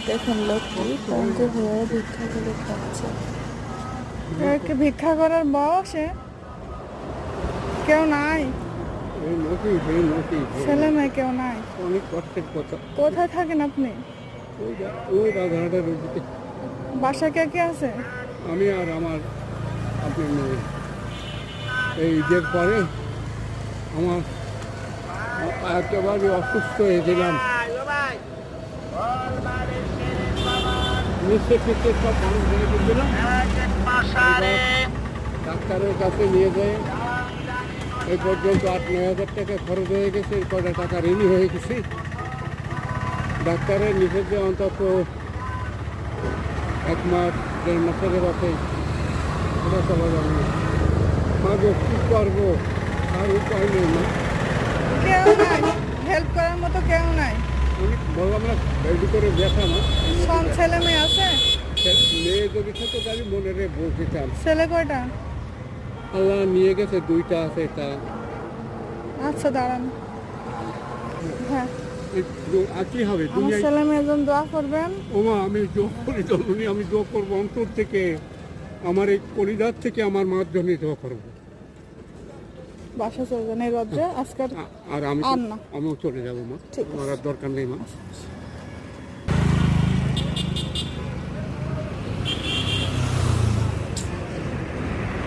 দেখুন লোকটি পঙ্গু হয়ে ভিক্ষা করে খাচ্ছে। ভিক্ষা করার বয়সে কেউ নাই, ছেলে মেয়ে কেউ নাই। অনেক কষ্টের কথা। কোথায় থাকেন আপনি? ওই রাজারহাটের ওইদিকে। বাসা কে কে আছে? আমি আর আমার আপনি মেয়ে। এই ঈদের পরে আমার একেবারে অসুস্থ হয়েছিলাম, নিঃশ্বাস সব মানুষ ধরে করছিলাম। ডাক্তারের কাছে নিয়ে যায় এই পর্যন্ত 8-9 হাজার টাকা খরচ হয়ে গেছে, এই কটা টাকা ঋণী হয়ে গেছে। ডাক্তারের নিষেধ যে অন্তত 1 মাস 1.5 মাসের আছে, ওটা চলা যাবে না। মাগো কী করবো, আর উপায় নেই না। কেউ নাই, হেল্প করার মতো কেউ নাই। আমি বললাম না রেডি করে দেখা না, সব ছেলে মেয়ে আছে? মেয়ে যদি থাকতো তাহলে মনে রে বলছিলাম। ছেলে কয়টা? আল্লাহ নিয়ে গেছে, 2টা আছে। তা আচ্ছা দাঁড়ান। হ্যাঁ, আর কি হবে আমার দুনিয়ায়? ছেলে মেয়ের জন্য দোয়া করবেন। ওমা আমি দোয়া করি জননী, আমি দোয়া করবো অন্তর থেকে, আমার এই পরিবার থেকে আমার মার জন্য দোয়া করবো। বাসা চলে যান এই রজ্জে আজকাল। আর আর না। আমিও চলে যাবো মা, ঠিক আছে। আমার আর দরকার নেই মা।